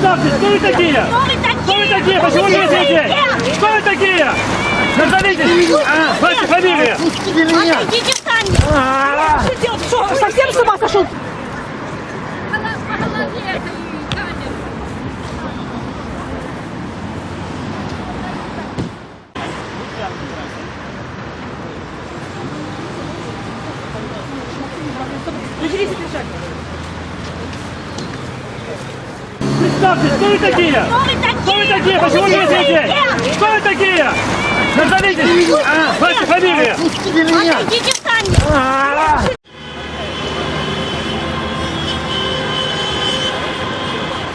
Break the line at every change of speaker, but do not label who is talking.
Представьтесь, кто вы такие? Кто вы такие? Почему не видите? Кто вы такие? Назовитесь! Ваша фамилия!
Идите сами! Что делать? Что, совсем с ума сошел?
Представьтесь, кто вы такие? Кто вы такие? Почему не видите? Кто вы такие? Назовитесь! Ваша фамилия!
Идите сами!